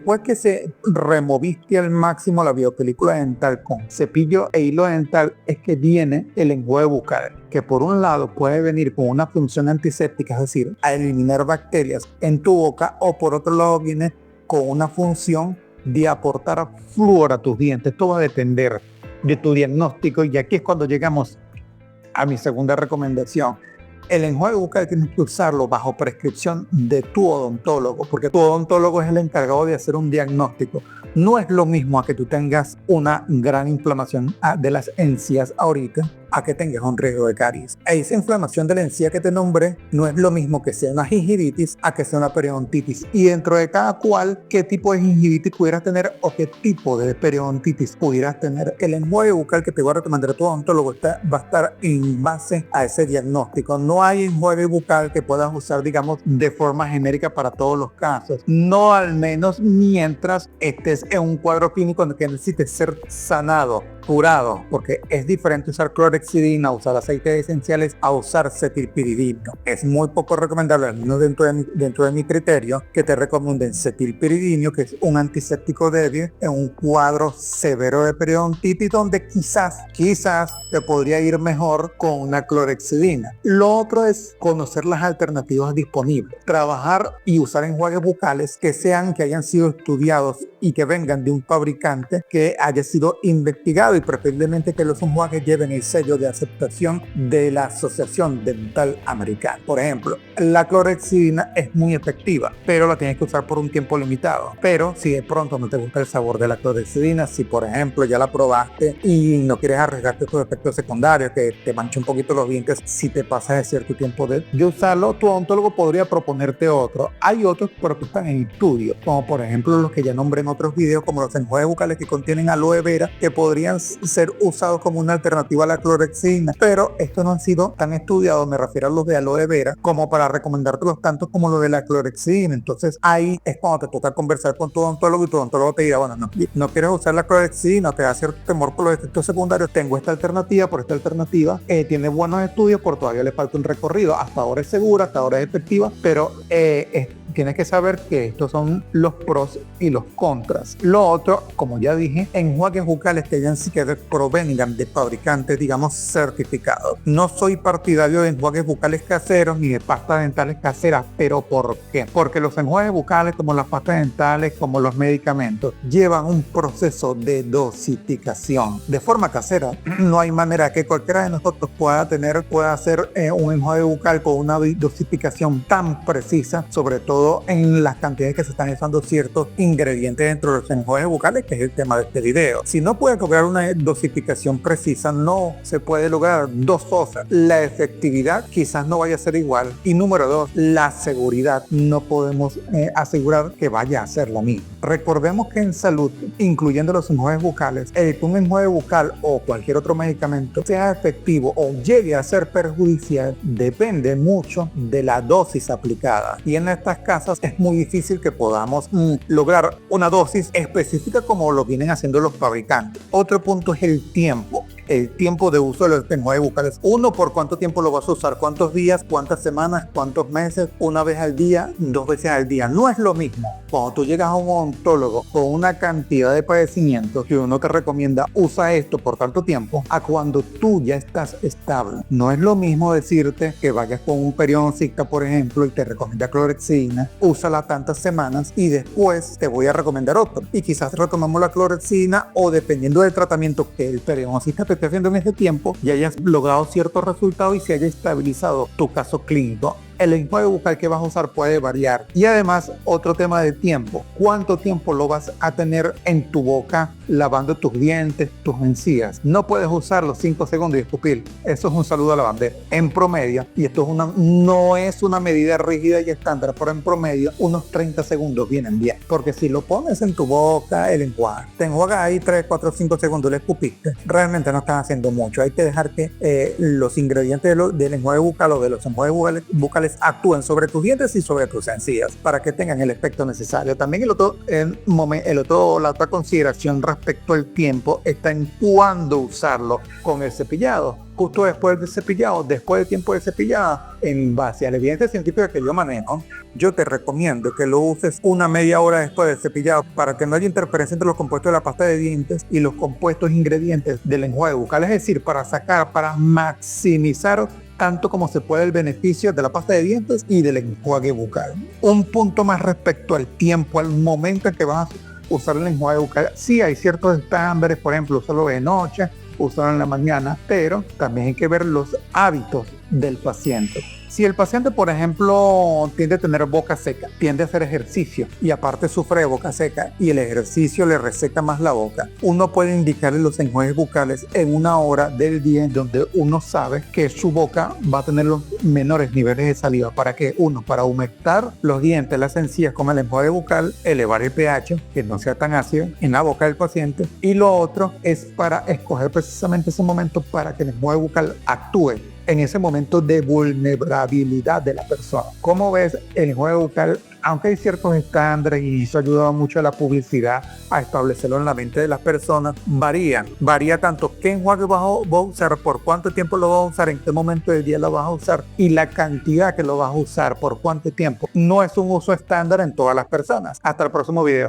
Después que se removiste al máximo la biopelícula dental con cepillo e hilo dental, es que viene el enjuague bucal, que por un lado puede venir con una función antiséptica, es decir, a eliminar bacterias en tu boca, o por otro lado viene con una función de aportar flúor a tus dientes. Esto va a depender de tu diagnóstico, y aquí es cuando llegamos a mi segunda recomendación. El enjuague bucal tienes que usarlo bajo prescripción de tu odontólogo, porque tu odontólogo es el encargado de hacer un diagnóstico. No es lo mismo a que tú tengas una gran inflamación de las encías ahorita, a que tengas un riesgo de caries. Esa inflamación de la encía que te nombré no es lo mismo que sea una gingivitis a que sea una periodontitis. Y dentro de cada cual, qué tipo de gingivitis pudieras tener o qué tipo de periodontitis pudieras tener. El enjuague bucal que te voy a recomendar a tu odontólogo va a estar en base a ese diagnóstico. No hay enjuague bucal que puedas usar, digamos, de forma genérica para todos los casos. No, al menos mientras estés en un cuadro clínico en el que necesites ser sanado, curado, porque es diferente usar clorhexidina, usar aceites esenciales, a usar cetilpiridino. Es muy poco recomendable, al menos dentro de mi criterio, que te recomienden cetilpiridino, que es un antiséptico débil en un cuadro severo de periodontitis, donde quizás te podría ir mejor con una clorhexidina. Lo otro es conocer las alternativas disponibles, trabajar y usar enjuagues bucales que hayan sido estudiados y que vengan de un fabricante que haya sido investigado, y preferiblemente que los enjuagues lleven el sello de aceptación de la Asociación Dental Americana. Por ejemplo, la clorhexidina es muy efectiva, pero la tienes que usar por un tiempo limitado. Pero si de pronto no te gusta el sabor de la clorhexidina, si por ejemplo ya la probaste y no quieres arriesgarte tus efectos secundarios, que te mancha un poquito los dientes si te pasas de cierto tiempo de usarlo, tu odontólogo podría proponerte otro. Hay otros, pero que están en estudio, como por ejemplo los que ya nombré en otros videos, como los enjuagues bucales que contienen aloe vera, que podrían ser usados como una alternativa a la clorhexidina, pero estos no han sido tan estudiados, me refiero a los de aloe vera, como para recomendártelos tanto como los de la clorhexidina. Entonces ahí es cuando te toca conversar con tu odontólogo, y tu odontólogo te dirá, bueno, no quieres usar la clorhexidina, te da cierto temor por los efectos secundarios, tengo esta alternativa, tiene buenos estudios, por todavía le falta un recorrido, hasta ahora es segura, hasta ahora es efectiva, pero tienes que saber que estos son los pros y los contras. Lo otro, como ya dije, enjuagues bucales que provengan de fabricantes, digamos, certificados. No soy partidario de enjuagues bucales caseros ni de pastas dentales caseras, pero ¿por qué? Porque los enjuagues bucales, como las pastas dentales, como los medicamentos, llevan un proceso de dosificación. De forma casera, no hay manera que cualquiera de nosotros pueda hacer un enjuague bucal con una dosificación tan precisa, sobre todo en las cantidades que se están usando ciertos ingredientes dentro de los enjuagues bucales, que es el tema de este video. Si no puede lograr una dosificación precisa, no se puede lograr dos cosas. La efectividad quizás no vaya a ser igual, y número dos, la seguridad. No podemos asegurar que vaya a ser la misma. Recordemos que en salud, incluyendo los enjuagues bucales, el que un enjuague bucal o cualquier otro medicamento sea efectivo o llegue a ser perjudicial depende mucho de la dosis aplicada, y en estas casas es muy difícil que podamos lograr una dosis específica como lo vienen haciendo los fabricantes. Otro punto es el tiempo de uso de los enjuagues bucales. Uno, ¿por cuánto tiempo lo vas a usar? ¿Cuántos días? ¿Cuántas semanas? ¿Cuántos meses? ¿Una vez al día? ¿2 veces al día? No es lo mismo cuando tú llegas a un odontólogo con una cantidad de padecimientos que uno te recomienda, usa esto por tanto tiempo, a cuando tú ya estás estable. No es lo mismo decirte que vayas con un periodoncista, por ejemplo, y te recomienda clorhexidina, úsala tantas semanas y después te voy a recomendar otro. Y quizás retomamos la clorhexidina, o dependiendo del tratamiento que el periodoncista te esté haciendo en ese tiempo, ya hayas logrado ciertos resultados y se haya estabilizado tu caso clínico. El enjuague bucal que vas a usar puede variar. Y además, otro tema de tiempo. ¿Cuánto tiempo lo vas a tener en tu boca lavando tus dientes, tus encías? No puedes usarlo 5 segundos y escupir. Eso es un saludo a la bandera. En promedio, y esto no es una medida rígida y estándar, pero en promedio, unos 30 segundos vienen bien. Porque si lo pones en tu boca, el enjuague, te enjuagas ahí 3, 4, 5 segundos, le escupiste, realmente no están haciendo mucho. Hay que dejar que los ingredientes del enjuague bucal o de los enjuagues bucales bucales actúen sobre tus dientes y sobre tus encías para que tengan el efecto necesario. También la otra consideración respecto al tiempo está en cuándo usarlo con el cepillado. Justo después del cepillado, después del tiempo de cepillada, en base a la evidencia científica que yo manejo, yo te recomiendo que lo uses una media hora después del cepillado para que no haya interferencia entre los compuestos de la pasta de dientes y los compuestos ingredientes del enjuague bucal. Es decir, para maximizar tanto como se puede el beneficio de la pasta de dientes y del enjuague bucal. Un punto más respecto al tiempo, al momento en que vas a usar el enjuague bucal. Sí hay ciertos estándares, por ejemplo, usarlo de noche, usarlo en la mañana, pero también hay que ver los hábitos del paciente. Si el paciente, por ejemplo, tiende a tener boca seca, tiende a hacer ejercicio y aparte sufre de boca seca y el ejercicio le reseca más la boca, uno puede indicarle los enjuagues bucales en una hora del día en donde uno sabe que su boca va a tener los menores niveles de saliva. ¿Para qué? Uno, para humectar los dientes, las encías con el enjuague bucal, elevar el pH, que no sea tan ácido en la boca del paciente. Y lo otro es para escoger precisamente ese momento para que el enjuague bucal actúe en ese momento de vulnerabilidad de la persona. Como ves, el enjuague bucal, aunque hay ciertos estándares y eso ayuda mucho a la publicidad a establecerlo en la mente de las personas, varía tanto qué enjuague vas a usar, por cuánto tiempo lo vas a usar, en qué momento del día lo vas a usar y la cantidad que lo vas a usar, por cuánto tiempo. No es un uso estándar en todas las personas. Hasta el próximo video.